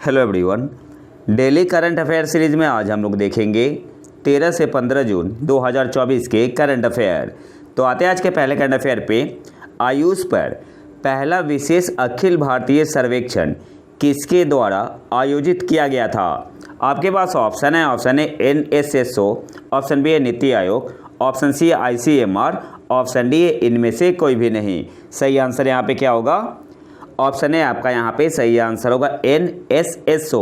Hello everyone. Daily current affair series में आज हम लोग देखेंगे 13 से 15 जून 2024 के करंट अफेयर। तो आते हैं आज के पहले करंट अफेयर पे। आयुष पर पहला विशेष अखिल भारतीय सर्वेक्षण किसके द्वारा आयोजित किया गया था? आपके पास ऑप्शन है NSSO, ऑप्शन बी है नीति आयोग, ऑप्शन सी है ICMR, ऑप्शन डी है इनमें से कोई भी नहीं। सही आंसर यहाँ पे क्या होगा? ऑप्शन है आपका यहाँ पे सही आंसर होगा NSSO।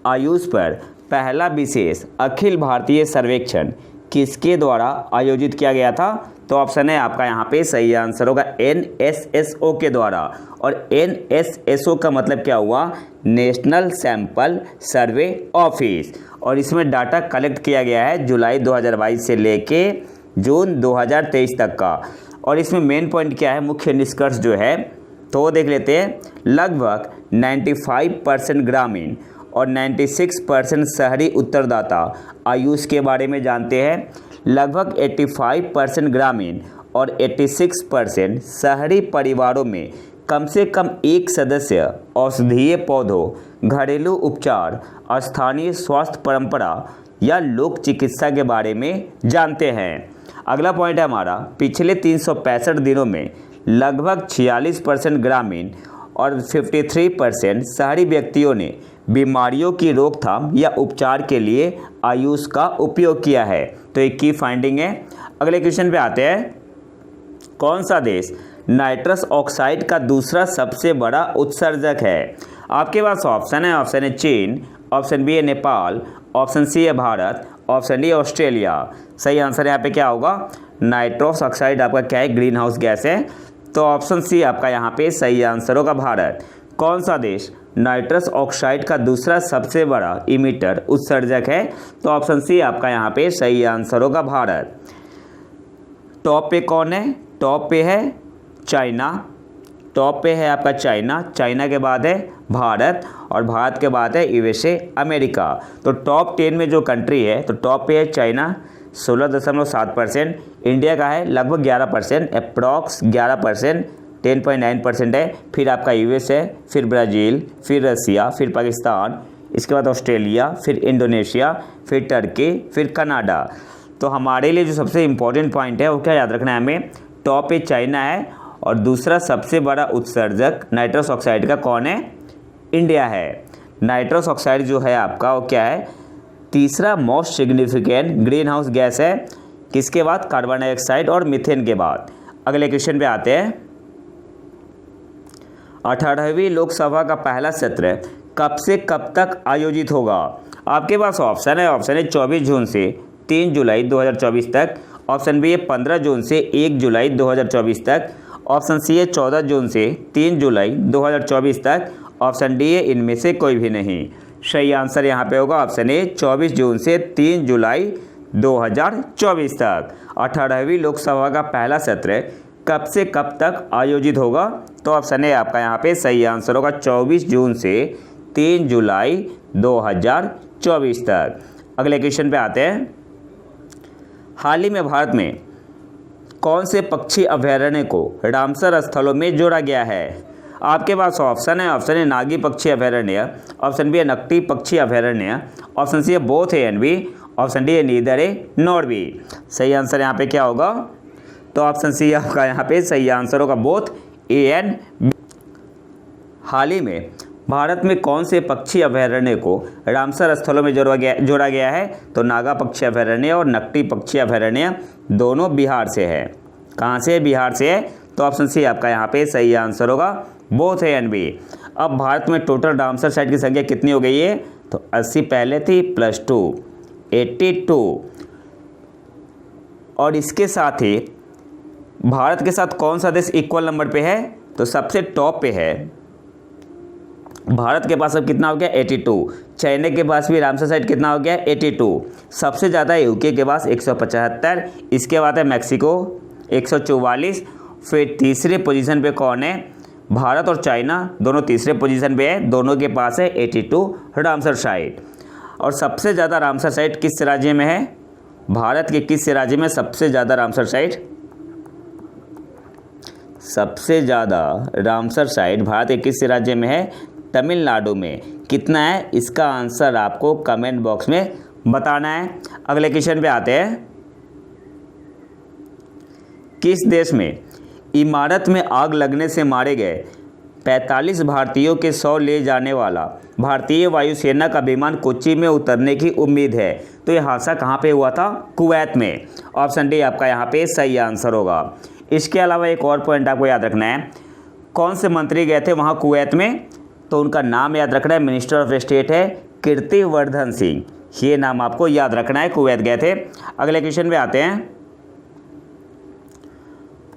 आयुष पर पहला विशेष अखिल भारतीय सर्वेक्षण किसके द्वारा आयोजित किया गया था? तो ऑप्शन है आपका यहाँ पे सही आंसर होगा NSSO के द्वारा। और NSSO का मतलब क्या हुआ? National sample survey office. और इसमें डाटा कलेक्ट किया गया है जुलाई 2022 से लेके जून 2023 तक का। और इसमें मेन पॉइंट क्या है, मुख्य निष्कर्ष जो है तो वो देख लेते हैं। लगभग 95% ग्रामीण और 96% शहरी उत्तरदाता आयुष के बारे में जानते हैं। लगभग 85% ग्रामीण और 86% शहरी परिवारों में कम से कम एक सदस्य औषधीय पौधों, घरेलू उपचार, स्थानीय स्वास्थ्य परंपरा या लोक चिकित्सा के बारे में जानते हैं। अगला पॉइंट है हमारा, पिछले 365 दिनों में लगभग 46% ग्रामीण और 53% शहरी व्यक्तियों ने बीमारियों की रोकथाम या उपचार के लिए आयुष का उपयोग किया है। तो एक की फाइंडिंग है। अगले क्वेश्चन पे आते हैं। कौन सा देश नाइट्रस ऑक्साइड का दूसरा सबसे बड़ा उत्सर्जक है? आपके पास ऑप्शन है चीन, ऑप्शन बी है नेपाल, ऑप्शन सी है भारत, ऑप्शन डी ऑस्ट्रेलिया। सही आंसर यहाँ पे क्या होगा? नाइट्रस ऑक्साइड आपका क्या है? ग्रीन हाउस गैस है। तो ऑप्शन सी आपका यहाँ पे सही आंसर होगा भारत। कौन सा देश नाइट्रस ऑक्साइड का दूसरा सबसे बड़ा इमिटर उत्सर्जक है? तो ऑप्शन सी आपका यहाँ पे सही आंसर होगा भारत। टॉप पे कौन है? टॉप पे है चाइना। टॉप पे है आपका चाइना, चाइना के बाद है भारत और भारत के बाद है USA अमेरिका। तो टॉप 10 में जो कंट्री है तो टॉप पे है चाइना 16.7%, इंडिया का है लगभग 11%, अप्रॉक्स 11%, 10.9% है। फिर आपका US है, फिर ब्राज़ील, फिर रसिया, फिर पाकिस्तान, इसके बाद ऑस्ट्रेलिया, फिर इंडोनेशिया, फिर टर्की, फिर कनाडा। तो हमारे लिए जो सबसे इम्पोर्टेंट पॉइंट है वो क्या याद रखना है हमें? टॉप पे चाइना है और दूसरा सबसे बड़ा उत्सर्जक नाइट्रस ऑक्साइड का कौन है? इंडिया है। नाइट्रस ऑक्साइड जो है आपका वो क्या है? तीसरा most significant green house gas है। किसके बाद? कार्बन डाइऑक्साइड और मीथेन के बाद। अगले क्वेश्चन पे आते हैं। 18वीं लोकसभा का पहला सत्र कब से कब तक आयोजित होगा? आपके पास ऑप्शन है 24 जून से 3 जुलाई 2024 तक, ऑप्शन बी है 15 जून से 1 जुलाई 2024 तक, ऑप्शन सी है 14 जून से 3 जुलाई 2024 तक, ऑप्शन डी है इनमें से कोई भी नहीं। सही आंसर यहाँ पे होगा ऑप्शन ए 24 जून से 3 जुलाई 2024 तक। 18वीं लोकसभा का पहला सत्र कब से कब तक आयोजित होगा? तो ऑप्शन ए आपका यहाँ पे सही आंसर होगा 24 जून से 3 जुलाई 2024 तक। अगले क्वेश्चन पे आते हैं। हाल ही में भारत में कौन से पक्षी अभयारण्य को रामसर स्थलों में जोड़ा गया है? आपके पास ऑप्शन है नागी पक्षी अभयारण्य, ऑप्शन बी है नकटी पक्षी अभयारण्य, ऑप्शन सी है both A and B, option D है नीदर ए नॉर बी। सही आंसर यहाँ पे क्या होगा? तो ऑप्शन सी आपका यहाँ पे सही आंसर होगा बोथ ए एंड बी। हाल ही में भारत में कौन से पक्षी अभयारण्य को रामसर स्थलों में जोड़ा गया है? तो नागा पक्षी अभयारण्य और नकटी पक्षी अभयारण्य दोनों बिहार से है। कहाँ से? बिहार से है। तो ऑप्शन सी आपका यहाँ पे सही आंसर होगा बोथ ए एंड बी। अब भारत में टोटल रामसर साइट की संख्या कितनी हो गई है? तो 80 पहले थी +2 82। और इसके साथ ही भारत के साथ कौन सा देश इक्वल नंबर पे है? तो सबसे टॉप पे है भारत के पास अब कितना हो गया? 82। चाइना के पास भी रामसर साइट कितना हो गया? 82। सबसे ज़्यादा UK के पास 175, इसके बाद है मैक्सिको 144। फिर तीसरे पोजीशन पे कौन है? भारत और चाइना दोनों तीसरे पोजीशन पे है, दोनों के पास है 82 रामसर साइट। और सबसे ज़्यादा रामसर साइट किस राज्य में है? भारत के किस राज्य में सबसे ज़्यादा रामसर साइट? सबसे ज़्यादा रामसर साइट भारत के किस राज्य में है? तमिलनाडु में कितना है, इसका आंसर आपको कमेंट बॉक्स में बताना है। अगले क्वेश्चन पे आते हैं। किस देश में इमारत में आग लगने से मारे गए 45 भारतीयों के 100 ले जाने वाला भारतीय वायुसेना का विमान कोच्चि में उतरने की उम्मीद है? तो यह हादसा कहाँ पे हुआ था? कुवैत में। ऑप्शन डी आपका यहाँ पे सही आंसर होगा। इसके अलावा एक और पॉइंट आपको याद रखना है, कौन से मंत्री गए थे वहाँ कुवैत में? तो उनका नाम याद रखना है, मिनिस्टर ऑफ स्टेट है कीर्तिवर्धन सिंह। ये नाम आपको याद रखना है, कुवैत गए थे। अगले क्वेश्चन पे आते हैं।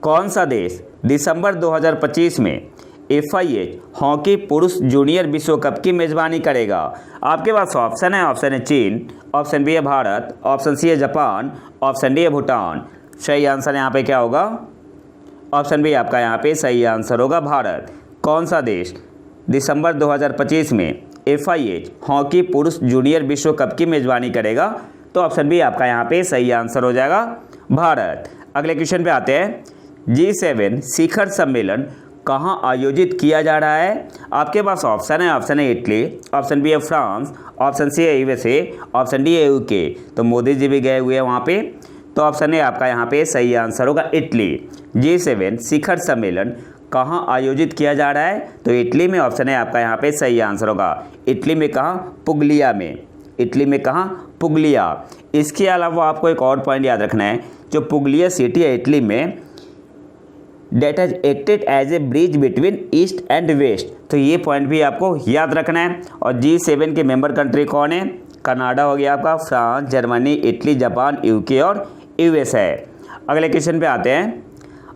कौन सा देश दिसंबर 2025 में FIH हॉकी पुरुष जूनियर विश्व कप की मेजबानी करेगा? आपके पास ऑप्शन है, ऑप्शन है चीन, ऑप्शन बी है भारत, ऑप्शन सी है जापान, ऑप्शन डी है भूटान। सही आंसर यहाँ पे क्या होगा? ऑप्शन बी आपका यहाँ पे सही आंसर होगा, भारत। कौन सा देश दिसंबर 2025 में FIH हॉकी पुरुष जूनियर विश्व कप की मेजबानी करेगा? तो ऑप्शन बी आपका यहाँ पे सही आंसर हो जाएगा, भारत। अगले क्वेश्चन पे आते हैं। G7 शिखर सम्मेलन कहाँ आयोजित किया जा रहा है? आपके पास ऑप्शन है, ऑप्शन है इटली, ऑप्शन बी है फ्रांस, ऑप्शन सी है USA, ऑप्शन डी है UK। तो मोदी जी भी गए हुए हैं वहाँ पे, तो ऑप्शन ए आपका यहाँ पे सही आंसर होगा, इटली। G7 शिखर सम्मेलन कहाँ आयोजित किया जा रहा है? तो इटली में। ऑप्शन है आपका यहाँ पे सही आंसर होगा। इटली में कहाँ? पुगलिया में। इटली में कहाँ? पुगलिया। इसके अलावा आपको एक और पॉइंट याद रखना है, जो पुगलिया सिटी है इटली में, that has acted as a bridge between east and west. तो ये पॉइंट भी आपको याद रखना है। और G7 के मेंबर कंट्री कौन है? कनाडा हो गया आपका, France, Germany, Italy, Japan, UK और US है। अगले क्वेश्चन पे आते हैं।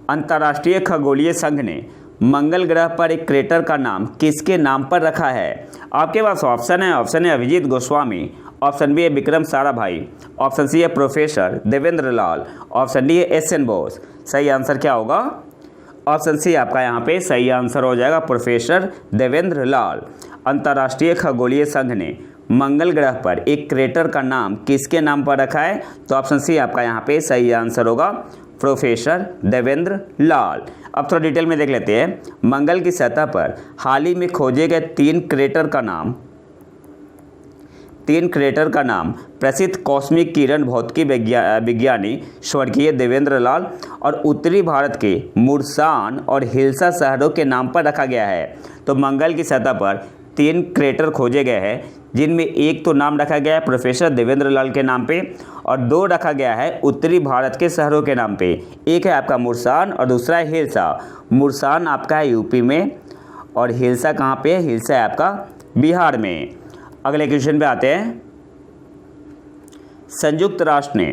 अंतर्राष्ट्रीय खगोलीय संघ ने मंगल ग्रह पर एक क्रेटर का नाम किसके नाम पर रखा है? आपके पास ऑप्शन है, ऑप्शन है अभिजीत गोस्वामी, ऑप्शन बी है विक्रम साराभाई, ऑप्शन सी है प्रोफेसर देवेंद्र लाल, ऑप्शन डी है SN बोस। सही आंसर क्या होगा? ऑप्शन सी आपका यहाँ पे सही आंसर हो जाएगा, प्रोफेसर देवेंद्र लाल। अंतर्राष्ट्रीय खगोलीय संघ ने मंगल ग्रह पर एक क्रेटर का नाम किसके नाम पर रखा है? तो ऑप्शन सी आपका यहाँ पे सही आंसर होगा, प्रोफेसर देवेंद्र लाल। अब थोड़ा डिटेल में देख लेते हैं। मंगल की सतह पर हाल ही में खोजे गए तीन क्रेटर का नाम प्रसिद्ध कॉस्मिक किरण भौतिकी विज्ञानी स्वर्गीय देवेंद्र लाल और उत्तरी भारत के मुर्सान और हिल्सा शहरों के नाम पर रखा गया है। तो मंगल की सतह पर तीन क्रेटर खोजे गए हैं, जिनमें एक तो नाम रखा गया है प्रोफेसर देवेंद्र लाल के नाम पे और दो रखा गया है उत्तरी भारत के शहरों के नाम पे। एक है आपका मुर्सान और दूसरा है हिल्सा। मुर्सान आपका है यूपी में और हिल्सा कहाँ पे है? हिल्सा है आपका बिहार में। अगले क्वेश्चन पे आते हैं। संयुक्त राष्ट्र ने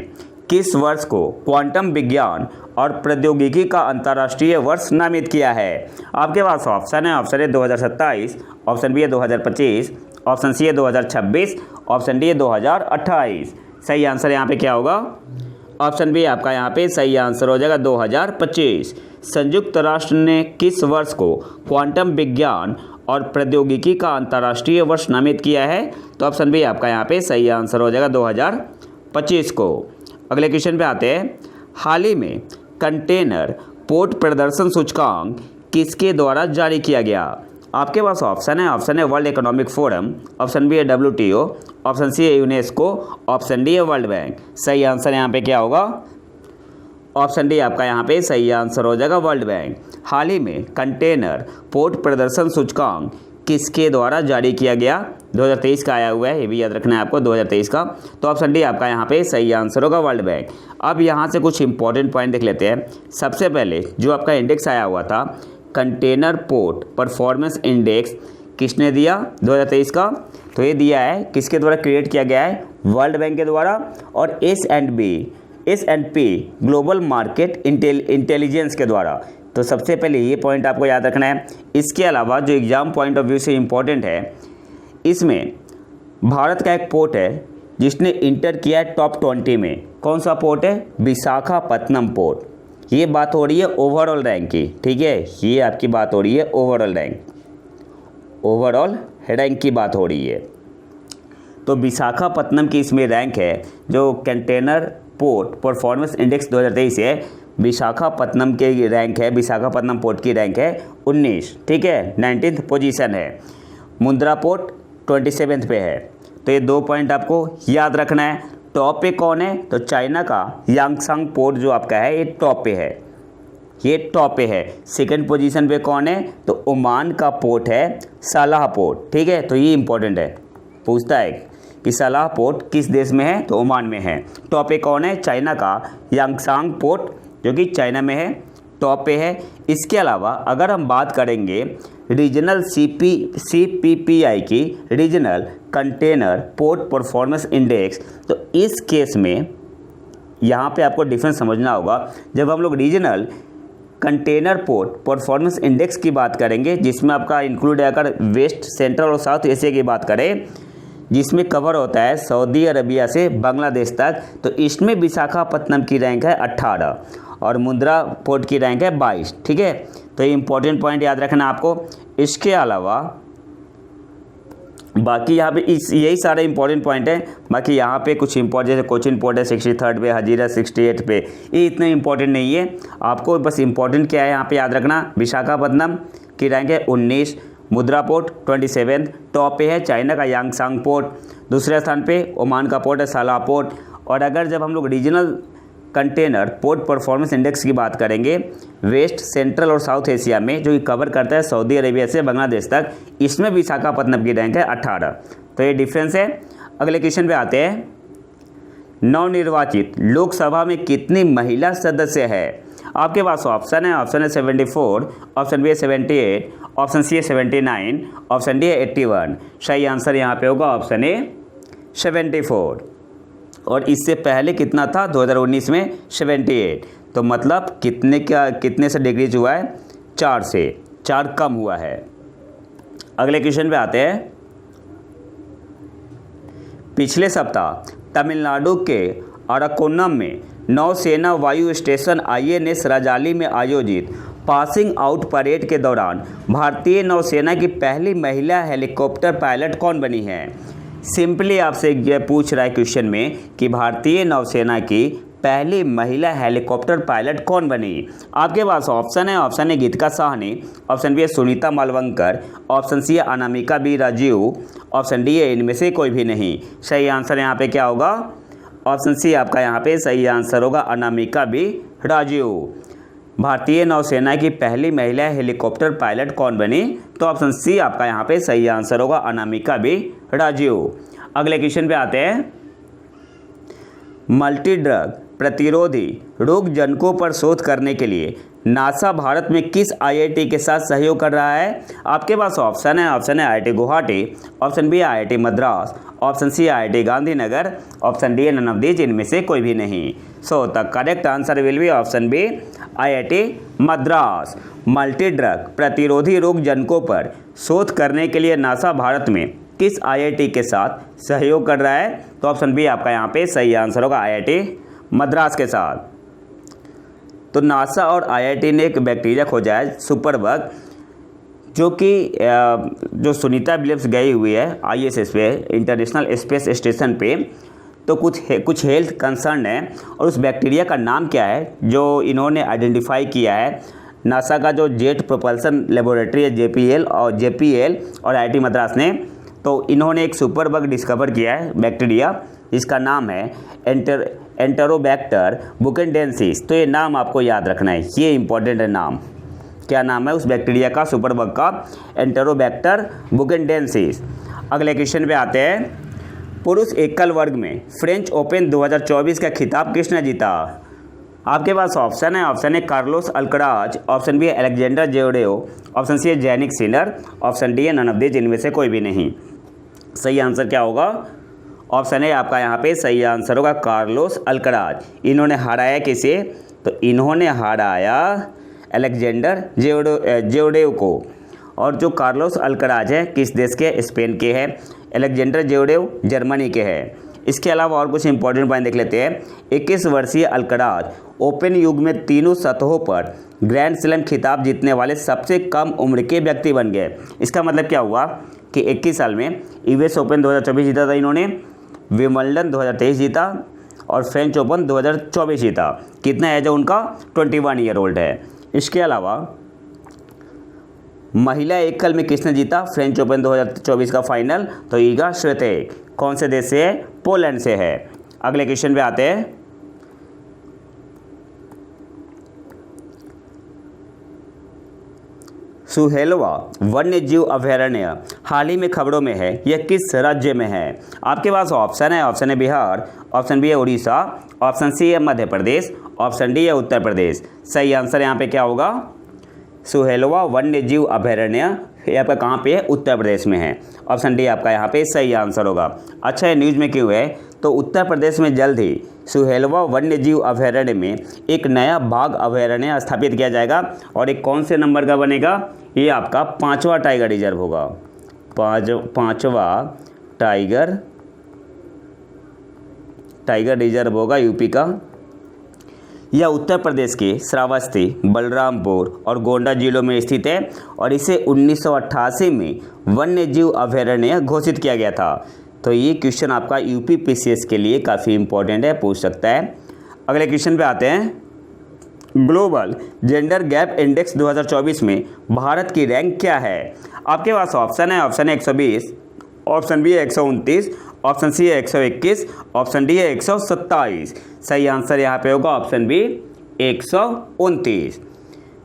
किस वर्ष को क्वांटम विज्ञान और प्रौद्योगिकी का अंतर्राष्ट्रीय वर्ष नामित किया है? आपके पास ऑप्शन है, ऑप्शन है 2027, ऑप्शन बी है 2025, ऑप्शन सी है 2026, ऑप्शन डी है 2028। सही आंसर यहाँ पे क्या होगा? ऑप्शन बी आपका यहाँ पे सही आंसर हो जाएगा 2025। संयुक्त राष्ट्र ने किस वर्ष को क्वांटम विज्ञान और प्रौद्योगिकी का अंतर्राष्ट्रीय वर्ष नामित किया है? तो ऑप्शन बी आपका यहाँ पे सही आंसर हो जाएगा 2025 को। अगले क्वेश्चन पे आते हैं। हाल ही में कंटेनर पोर्ट प्रदर्शन सूचकांक किसके द्वारा जारी किया गया? आपके पास ऑप्शन है, ऑप्शन है World Economic Forum, option B है WTO, ऑप्शन सी है यूनेस्को, ऑप्शन डी है वर्ल्ड बैंक। सही आंसर यहाँ पे क्या होगा? ऑप्शन डी आपका यहाँ पे सही आंसर हो जाएगा वर्ल्ड बैंक। हाल ही में कंटेनर पोर्ट प्रदर्शन सूचकांक किसके द्वारा जारी किया गया? 2023 का आया हुआ है, ये भी याद रखना है आपको, 2023 का। तो ऑप्शन डी आपका यहाँ पे सही आंसर होगा वर्ल्ड बैंक। अब यहाँ से कुछ इंपॉर्टेंट पॉइंट देख लेते हैं। सबसे पहले जो आपका इंडेक्स आया हुआ था कंटेनर पोर्ट परफॉर्मेंस इंडेक्स, किसने दिया 2023 का? तो ये दिया है किसके द्वारा क्रिएट किया गया है? वर्ल्ड बैंक के द्वारा। और S&P ग्लोबल मार्केट इंटेलिजेंस के द्वारा। तो सबसे पहले ये पॉइंट आपको याद रखना है। इसके अलावा जो एग्जाम पॉइंट ऑफ व्यू से इम्पोर्टेंट है, इसमें भारत का एक पोर्ट है जिसने इंटर किया है टॉप 20 में। कौन सा पोर्ट है? विशाखापत्तनम पोर्ट। ये बात हो रही है ओवरऑल रैंक की, ठीक है, ये आपकी बात हो रही है ओवरऑल रैंक की बात हो रही है। तो विशाखापत्तनम की इसमें रैंक है, जो कंटेनर पोर्ट परफॉर्मेंस इंडेक्स 2023 है, विशाखापत्तनम के रैंक है, विशाखापत्तनम पोर्ट की रैंक है 19, ठीक है, 19th पोजीशन है। मुंद्रा पोर्ट 27 पे है। तो ये 2 पॉइंट आपको याद रखना है। टॉप पे कौन है? तो चाइना का यांगसांग पोर्ट जो आपका है ये टॉप पे है, ये टॉप पे है। सेकंड पोजीशन पे कौन है? तो ओमान का पोर्ट है सालाह पोर्ट। ठीक है, तो ये इंपॉर्टेंट है, पूछता है कि सालाह पोर्ट किस देश में है? तो ओमान में है। टॉप पे कौन है? चाइना का यांगसांग पोर्ट जो कि चाइना में है, टॉप पे है। इसके अलावा अगर हम बात करेंगे रीजनल CPPI की, regional container port performance index, तो इस केस में यहाँ पे आपको डिफरेंस समझना होगा। जब हम लोग regional container port performance index की बात करेंगे, जिसमें आपका इंक्लूड है अगर वेस्ट, सेंट्रल और साउथ एशिया की बात करें, जिसमें कवर होता है सऊदी अरबिया से बांग्लादेश तक, तो इसमें विशाखापत्तनम की रैंक है 18 और मुंद्रा पोर्ट की रैंक है 22। ठीक है, तो ये इंपॉर्टेंट पॉइंट याद रखना आपको। इसके अलावा बाकी यहाँ पे यही सारे इंपॉर्टेंट पॉइंट हैं। बाकी यहाँ पे कुछ इंपॉर्टेंट, जैसे कोचिन पोर्ट है 63 पे, हजीरा 68 पे, ये इतने इंपॉर्टेंट नहीं है। आपको बस इंपॉर्टेंट क्या है यहाँ पे याद रखना, विशाखापत्तनम की रैंक है 19, मुंद्रा पोर्ट 27, टॉप पे है चाइना का यांगसांग पोर्ट, दूसरे स्थान पे ओमान का पोर्ट है सालाह पोर्ट। और अगर जब हम लोग regional container port performance index की बात करेंगे, वेस्ट, सेंट्रल और साउथ एशिया में, जो कि कवर करता है सऊदी अरेबिया से बांग्लादेश तक, इसमें विशाखापत्तनम की रैंक है 18। तो ये डिफरेंस है। अगले क्वेश्चन पे आते हैं। नवनिर्वाचित लोकसभा में कितनी महिला सदस्य है? आपके पास ऑप्शन है 74, ऑप्शन बी है 78, ऑप्शन सी है 79, ऑप्शन डी है 81। सही आंसर यहाँ पे होगा ऑप्शन ए 74। और इससे पहले कितना था? 2019 में 78। तो मतलब कितने से डिक्रीज हुआ है? 4 से 4 कम हुआ है। अगले क्वेश्चन पे आते हैं। पिछले सप्ताह तमिलनाडु के अराकोनम में नौसेना वायु स्टेशन INS राजाली में आयोजित पासिंग आउट परेड के दौरान भारतीय नौसेना की पहली महिला हेलीकॉप्टर पायलट कौन बनी है? सिंपली आपसे ये पूछ रहा है क्वेश्चन में कि भारतीय नौसेना की पहली महिला हेलीकॉप्टर पायलट कौन बनी? आपके पास ऑप्शन है, option A Geetika Sahni, option B है सुनीता मालवंकर, ऑप्शन सी है Anamika B Rajeev, option D है इनमें से कोई भी नहीं। सही आंसर यहाँ पे क्या होगा? ऑप्शन सी आपका यहाँ पे सही आंसर होगा, अनामिका बी राजीव। भारतीय नौसेना की पहली महिला हेलीकॉप्टर पायलट कौन बनी? तो ऑप्शन सी आपका यहाँ पे सही आंसर होगा, अनामिका बी राजीव। अगले क्वेश्चन पे आते हैं। मल्टी ड्रग प्रतिरोधी रोग जनकों पर शोध करने के लिए नासा भारत में किस IIT के साथ सहयोग कर रहा है? आपके पास ऑप्शन है, ऑप्शन है IIT Guwahati, option B IIT Madras, option C IIT Gandhinagar, option D none of these, इनमें से कोई भी नहीं। So the correct answer will be option B IIT Madras. Multi drug प्रतिरोधी रोग जनकों पर शोध करने के लिए नासा भारत में किस IIT के साथ सहयोग कर रहा है? तो ऑप्शन बी आपका यहाँ पे सही आंसर होगा, IIT मद्रास के साथ। तो नासा और IIT ने एक बैक्टीरिया खोजा है सुपरबग, जो कि जो सुनीता विलियम्स गई हुई है ISS पे, इंटरनेशनल स्पेस स्टेशन पे, तो कुछ हेल्थ कंसर्न है। और उस बैक्टीरिया का नाम क्या है जो इन्होंने आइडेंटिफाई किया है? नासा का जो जेट प्रोपल्सन लेबोरेटरी है JPL और IIT मद्रास ने, तो इन्होंने एक सुपरबग डिस्कवर किया है बैक्टीरिया, जिसका नाम है एंटेरोबैक्टर बुकेनडेंसिस। तो ये नाम आपको याद रखना है, ये इंपॉर्टेंट है नाम। क्या नाम है उस बैक्टीरिया का, सुपरबग का? एंटेरोबैक्टर बुकेनडेंसिस। अगले क्वेश्चन पे आते हैं। पुरुष एकल वर्ग में फ्रेंच ओपन 2024 का खिताब किसने जीता? आपके पास ऑप्शन है, option A Carlos Alcaraz, option B है अलेक्जेंडर जेवडेव, ऑप्शन सी है जैनिक सिनर, ऑप्शन डी है नन ऑफ दीज, इनमें से कोई भी नहीं। सही आंसर क्या होगा? ऑप्शन ए आपका यहाँ पे सही आंसर होगा, कार्लोस अल्कराज। इन्होंने हराया किसे? तो इन्होंने हराया अलेक्जेंडर जेवडेव को। और जो कार्लोस अल्कराज है किस देश के? स्पेन के हैं। अलेक्जेंडर जेवडेव जर्मनी के हैं। इसके अलावा और कुछ इंपॉर्टेंट पॉइंट देख लेते हैं। 21 वर्षीय अल्कराज ओपन युग में तीनों सतहों पर ग्रैंड स्लैम खिताब जीतने वाले सबसे कम उम्र के व्यक्ति बन गए। इसका मतलब क्या हुआ कि 21 साल में US ओपन 2024 जीता था इन्होंने, विंबलडन 2023 जीता और फ्रेंच ओपन 2024 जीता। कितना एज है उनका? 21 ईयर ओल्ड है। इसके अलावा महिला एकल में किसने जीता फ्रेंच ओपन 2024 का फाइनल? तो ईगा स्विएटेक। कौन से देश से है? पोलैंड से है। अगले क्वेश्चन पे आते हैं। सुहेलवा वन्य जीव अभयारण्य हाल ही में खबरों में है, यह किस राज्य में है? आपके पास ऑप्शन है बिहार, ऑप्शन बी है उड़ीसा, ऑप्शन सी है मध्य प्रदेश, ऑप्शन डी है उत्तर प्रदेश। सही आंसर यहाँ पे क्या होगा? सुहेलवा वन्य जीव अभयारण्य ये आपका कहाँ पे है? उत्तर प्रदेश में है। ऑप्शन डी आपका यहाँ पे सही आंसर होगा। अच्छा, ये न्यूज़ में क्यों है? तो उत्तर प्रदेश में जल्द ही सुहेलवा वन्य जीव अभयारण्य में एक नया बाघ अभयारण्य स्थापित किया जाएगा और एक कौन से नंबर का बनेगा? ये आपका 5वां टाइगर रिजर्व होगा। पाँचवा टाइगर रिजर्व होगा यूपी का। यह उत्तर प्रदेश के श्रावस्ती, बलरामपुर और गोंडा जिलों में स्थित है और इसे 1988 में वन्य जीव अभयारण्य घोषित किया गया था। तो ये क्वेश्चन आपका यूपी पीसीएस के लिए काफ़ी इंपॉर्टेंट है, पूछ सकता है। अगले क्वेश्चन पे आते हैं। ग्लोबल जेंडर गैप इंडेक्स 2024 में भारत की रैंक क्या है? आपके पास ऑप्शन है 120, ऑप्शन बी है 129, ऑप्शन सी है 121, ऑप्शन डी है 127। सही आंसर यहाँ पे होगा option B 129।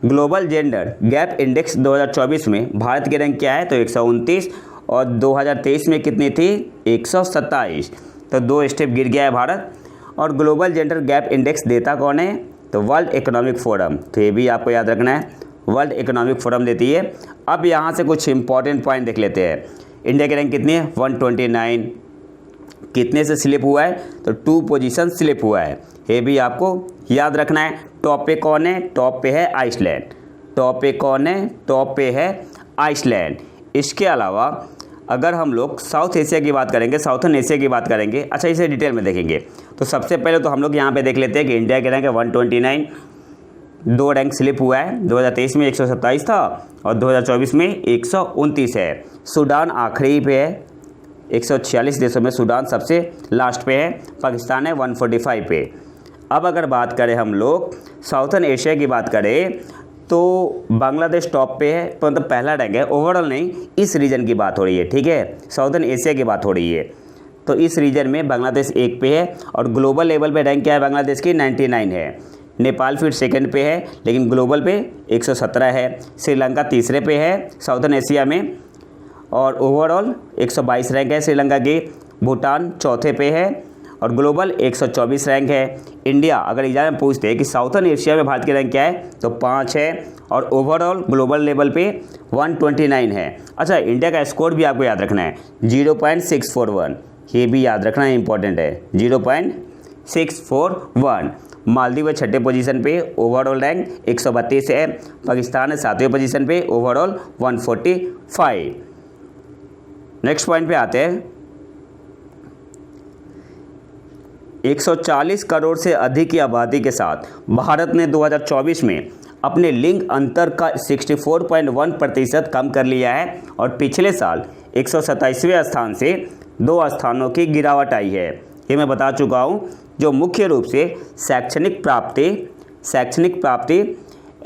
Global gender gap index 2024 में भारत की रैंक क्या है? तो 129 और 2023 में कितनी थी? 127। तो 2 स्टेप गिर गया है भारत। और ग्लोबल जेंडर गैप इंडेक्स देता कौन है? तो वर्ल्ड इकोनॉमिक फोरम। तो ये भी आपको याद रखना है, वर्ल्ड इकोनॉमिक फोरम देती है। अब यहाँ से कुछ इंपॉर्टेंट पॉइंट देख लेते हैं। इंडिया की रैंक कितनी है? 129। कितने से स्लिप हुआ है? तो 2 पोजीशन स्लिप हुआ है, ये भी आपको याद रखना है। टॉप पे कौन है? टॉप पे है आइसलैंड। टॉप पे कौन है? टॉप पे है आइसलैंड। इसके अलावा अगर हम लोग साउथ एशिया की बात करेंगे, साउथर्न एशिया की बात करेंगे, अच्छा इसे डिटेल में देखेंगे। तो सबसे पहले तो हम लोग यहाँ पे देख लेते हैं कि इंडिया की रैंक है 129, 2 रैंक स्लिप हुआ है। 2023 में 127 था और 2024 में 129 है। सूडान आखिरी पे है, 146 देशों में सूडान सबसे लास्ट पे है। पाकिस्तान है 145 पे। अब अगर बात करें हम लोग साउथर्न एशिया की बात करें तो बांग्लादेश टॉप पे है, तो मतलब पहला रैंक है। ओवरऑल नहीं, इस रीजन की बात हो रही है, ठीक है, साउथर्न एशिया की बात हो रही है। तो इस रीजन में बांग्लादेश 1 पे है और ग्लोबल लेवल पे रैंक क्या है बांग्लादेश की? 99 है। नेपाल फिर सेकंड पे है लेकिन ग्लोबल पे 117 है। श्रीलंका तीसरे पे है साउथर्न एशिया में और ओवरऑल 122 रैंक है श्रीलंका की। भूटान चौथे पे है और ग्लोबल 124 रैंक है। इंडिया अगर एग्जाम में पूछते हैं कि साउथर्न एशिया में भारत की रैंक क्या है तो 5 है और ओवरऑल ग्लोबल लेवल पे 129 है। अच्छा, इंडिया का स्कोर भी आपको याद रखना है 0.641, ये भी याद रखना है, इंपॉर्टेंट है 0.641। मालदीव है 6ठे पोजीशन पे, ओवरऑल रैंक 132 है। पाकिस्तान है 7वें पोजीशन पे, ओवरऑल 145। नेक्स्ट पॉइंट पे आते हैं। 140 करोड़ से अधिक की आबादी के साथ भारत ने 2024 में अपने लिंग अंतर का 64.1% कम कर लिया है और पिछले साल 127वें स्थान से 2 स्थानों की गिरावट आई है। ये मैं बता चुका हूँ, जो मुख्य रूप से शैक्षणिक प्राप्ति,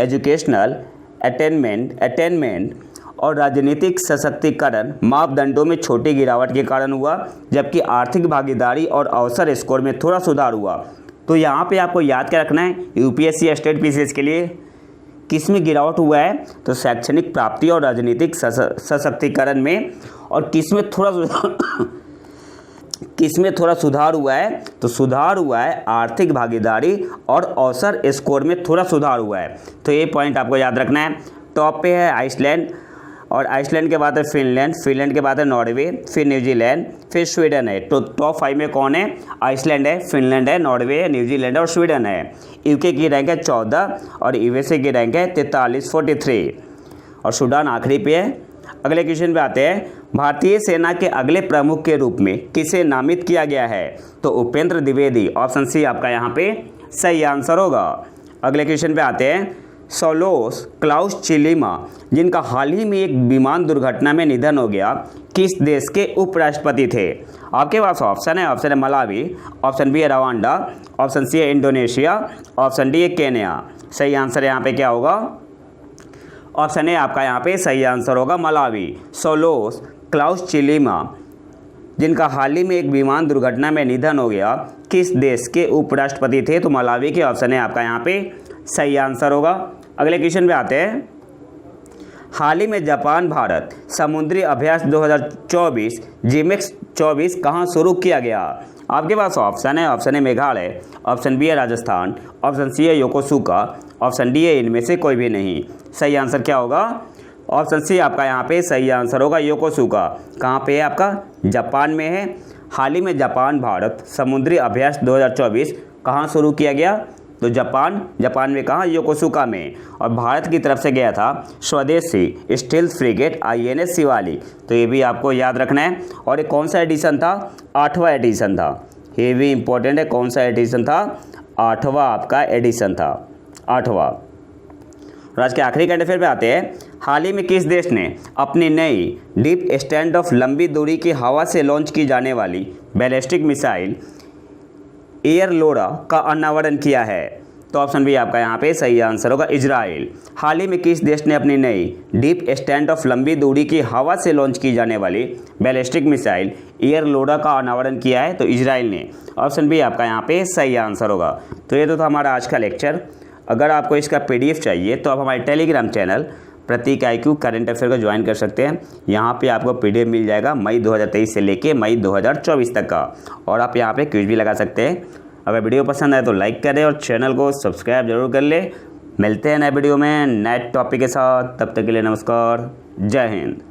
एजुकेशनल अटेनमेंट और राजनीतिक सशक्तिकरण मापदंडों में छोटी गिरावट के कारण हुआ, जबकि आर्थिक भागीदारी और अवसर स्कोर में थोड़ा सुधार हुआ। तो यहाँ पे आपको याद क्या रखना है, यूपीएससी स्टेट पीसीएस के लिए किस में गिरावट हुआ है? तो शैक्षणिक प्राप्ति और राजनीतिक सशक्तिकरण में। और किस में थोड़ा सुधार हुआ है? तो सुधार हुआ है आर्थिक भागीदारी और अवसर स्कोर में थोड़ा सुधार हुआ है। तो ये पॉइंट आपको याद रखना है। टॉप पे है आइसलैंड और आइसलैंड के बाद है फिनलैंड के बाद है नॉर्वे, फिर न्यूजीलैंड, फिर स्वीडन है। तो टॉप 5 में कौन है? आइसलैंड है, फिनलैंड है, नॉर्वे है, न्यूजीलैंड है और स्वीडन है। यूके की रैंक है 14 और यूएसए की रैंक है 43 और सूडान आखिरी पे है। अगले क्वेश्चन पे आते हैं। भारतीय सेना के अगले प्रमुख के रूप में किसे नामित किया गया है? तो उपेंद्र द्विवेदी, ऑप्शन सी आपका यहाँ पे सही आंसर होगा। अगले क्वेश्चन पे आते हैं। सोलोस क्लाउस चिलीमा, जिनका हाल ही में एक विमान दुर्घटना में निधन हो गया, किस देश के उपराष्ट्रपति थे? आपके पास ऑप्शन है मलावी, ऑप्शन बी है रवांडा, ऑप्शन सी है इंडोनेशिया, ऑप्शन डी है केन्या। सही आंसर यहाँ पे क्या होगा? ऑप्शन ए आपका यहाँ पे सही आंसर होगा मलावी। सोलोस क्लाउस चिलीमा, जिनका हाल ही में एक विमान दुर्घटना में निधन हो गया, किस देश के उपराष्ट्रपति थे? तो मलावी के। ऑप्शन है आपका यहाँ पे सही आंसर होगा। अगले क्वेश्चन पे आते हैं। हाल ही में जापान भारत समुद्री अभ्यास 2024 जिमेक्स 24 कहाँ शुरू किया गया? आपके पास ऑप्शन है। Option A Meghalaya, option B है राजस्थान, ऑप्शन सी है योकोसुका, ऑप्शन डी है इनमें से कोई भी नहीं। सही आंसर क्या होगा? ऑप्शन सी आपका यहाँ पे सही आंसर होगा योकोसुका। कहाँ पे है आपका? जापान में है। हाल ही में जापान भारत समुद्री अभ्यास 2024 कहाँ शुरू किया गया? तो जापान में कहाँ? योकोसुका में। और भारत की तरफ से गया था स्वदेशी स्टील्थ फ्रिगेट INS शिवाली। तो ये भी आपको याद रखना है। और ये कौन सा एडिशन था? 8वां एडिशन था। ये भी इंपॉर्टेंट है। कौन सा एडिशन था? 8वां आपका एडिशन था, 8वां। और आज के आखिरी करंट अफेयर पे आते हैं। हाल ही में किस देश ने अपनी नई डीप स्टैंड ऑफ लंबी दूरी की हवा से लॉन्च की जाने वाली बैलिस्टिक मिसाइल एयर लोरा का अनावरण किया है? तो ऑप्शन बी आपका यहाँ पे सही आंसर होगा इजराइल। हाल ही में किस देश ने अपनी नई डीप स्टैंड ऑफ लंबी दूरी की हवा से लॉन्च की जाने वाली बैलिस्टिक मिसाइल एयर लोरा का अनावरण किया है? तो इजराइल ने। ऑप्शन बी आपका यहाँ पे सही आंसर होगा। तो ये तो था हमारा आज का लेक्चर। अगर आपको इसका PDF चाहिए तो आप हमारे टेलीग्राम चैनल प्रतीक IQ करंट अफेयर को ज्वाइन कर सकते हैं। यहाँ पे आपको PDF मिल जाएगा मई 2023 से लेके मई 2024 तक का। और आप यहाँ पे क्विज भी लगा सकते हैं। अगर वीडियो पसंद आए तो लाइक करें और चैनल को सब्सक्राइब जरूर कर ले। मिलते हैं नए वीडियो में नए टॉपिक के साथ। तब तक के लिए नमस्कार, जय हिंद।